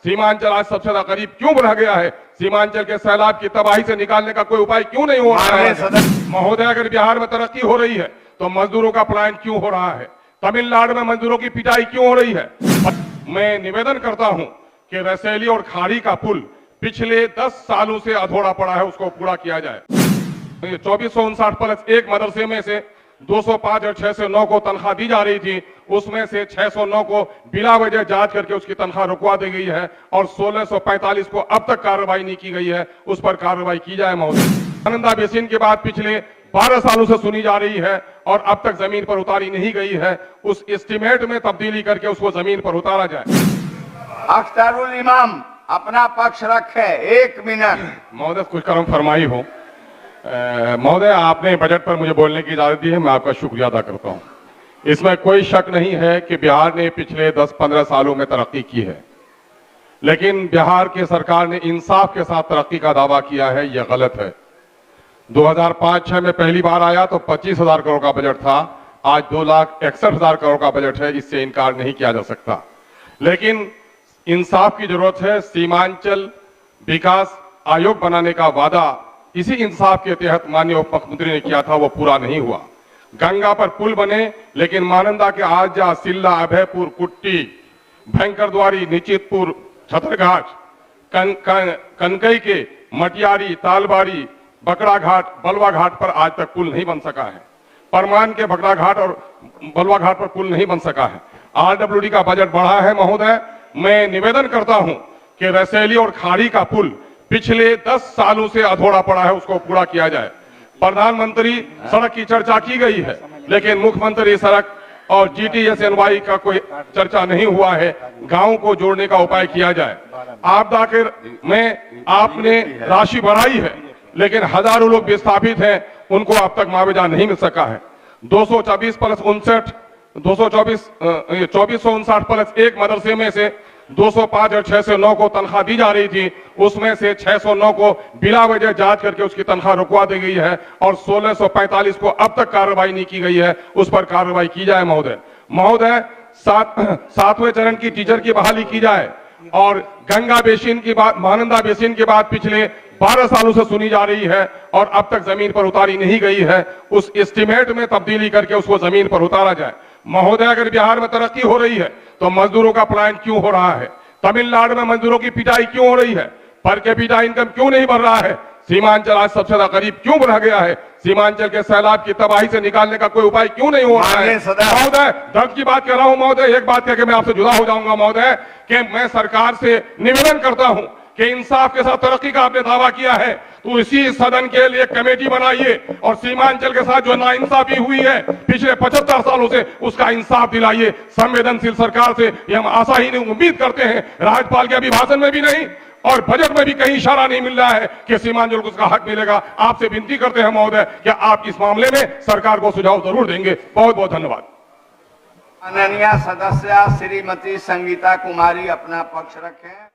सीमांचल आज सबसे ज्यादा गरीब क्यों रह गया है? सीमांचल के सैलाब की तबाही से निकालने का कोई उपाय क्यों नहीं हो रहा है? महोदय, अगर बिहार में तरक्की हो रही है तो मजदूरों का पलायन क्यों हो रहा है? तमिलनाडु में मजदूरों की पिटाई क्यों हो रही है? मैं निवेदन करता हूं कि रसैली और खाड़ी का पुल पिछले 10 सालों से अधूरा पड़ा है, उसको पूरा किया जाए। 2459+1 मदरसे में से 205 और 609 को तनख्वाह दी जा रही थी, उसमें से 609 को बिला वजह जांच करके उसकी तनख्वाह रुकवा दी गई है और 1645 को अब तक कार्रवाई नहीं की गई है, उस पर कार्रवाई की जाए महोदय। महानंदा बेसिन की बात पिछले 12 सालों से सुनी जा रही है और अब तक जमीन पर उतारी नहीं गई है, उस एस्टीमेट में तब्दीली करके उसको जमीन पर उतारा जाए। अख्तरुल इमाम अपना पक्ष रखे, 1 मिनट। महोदय, कुछ कर्म फरमाई हो। महोदय, आपने बजट पर मुझे बोलने की इजाजत दी है, मैं आपका शुक्रिया अदा करता हूं। इसमें कोई शक नहीं है कि बिहार ने पिछले 10-15 सालों में तरक्की की है, लेकिन बिहार की सरकार ने इंसाफ के साथ तरक्की का दावा किया है, यह गलत है। 2005-06 में पहली बार आया तो 25,000 करोड़ का बजट था, आज 2,61,000 करोड़ का बजट है, इससे इनकार नहीं किया जा सकता। लेकिन इंसाफ की जरूरत है। सीमांचल विकास आयोग बनाने का वादा इसी इंसाफ के तहत माननीय उप मुख्यमंत्री ने किया था, वो पूरा नहीं हुआ। गंगा पर पुल बने, लेकिन महानंदा के आजा, सिल्ला, अभयपुर, कुट्टी, भयंकरद्वारी, निश्चितपुर, छतरघाट, कनकई के मटियारी, तालबारी, बकरा घाट, बलवा घाट पर आज तक पुल नहीं बन सका है। परमान के बकरा घाट और बलवा घाट पर पुल नहीं बन सका है। RWD का बजट बढ़ा है। महोदय, मैं निवेदन करता हूं कि रसैली और खाड़ी का पुल पिछले 10 सालों से अधूरा पड़ा है, उसको पूरा किया जाए। प्रधानमंत्री सड़क की चर्चा की गई है, लेकिन मुख्यमंत्री सड़क और GTSNY का कोई चर्चा नहीं हुआ है। गांव को जोड़ने का उपाय किया जाए। आपदा के में आपने राशि बढ़ाई है, लेकिन हजारों लोग विस्थापित हैं, उनको अब तक मुआवजा नहीं मिल सका है। 2459+1 मदरसे में से 205 और 609 को तनख्वाह दी जा रही थी, उसमें से 609 को बिला वजह जांच करके उसकी तनख्वाह रुकवा दी गई है और 1645 को अब तक कार्रवाई नहीं की गई है, उस पर कार्रवाई की जाए महोदय। महोदय, 7वें चरण की टीचर की बहाली की जाए और गंगा बेसिन की बात, महानंदा बेसिन की बात पिछले 12 सालों से सुनी जा रही है और अब तक जमीन पर उतारी नहीं गई है, उस एस्टीमेट में तब्दीली करके उसको जमीन पर उतारा जाए। महोदय, अगर बिहार में तरक्की हो रही है तो मजदूरों का पलायन क्यों हो रहा है? तमिलनाडु में मजदूरों की पिटाई क्यों हो रही है? पर कैपिटा इनकम क्यों नहीं बढ़ रहा है? सीमांचल आज सबसे ज्यादा गरीब क्यों रह गया है? सीमांचल के सैलाब की तबाही से निकालने का कोई उपाय क्यों नहीं हो रहा है? महोदय, दर्द की बात कर रहा हूं महोदय, एक बात कह के मैं आपसे जुदा हो जाऊंगा महोदय, कि मैं सरकार से निवेदन करता हूं कि इंसाफ के साथ तरक्की का आपने दावा किया है, तो इसी सदन के लिए कमेटी बनाइए और सीमांचल के साथ जो नाइंसाफी हुई है पिछले 75 सालों से, उसका इंसाफ दिलाइए। संवेदनशील सरकार से ये हम आशा ही नहीं, उम्मीद करते हैं। राज्यपाल के अभिभाषण में भी नहीं और बजट में भी कहीं इशारा नहीं मिल रहा है कि सीमांचल को उसका हक मिलेगा। आपसे विनती करते हैं महोदय कि आप इस मामले में सरकार को सुझाव जरूर देंगे। बहुत बहुत धन्यवाद। माननीय सदस्य श्रीमती संगीता कुमारी अपना पक्ष रखें।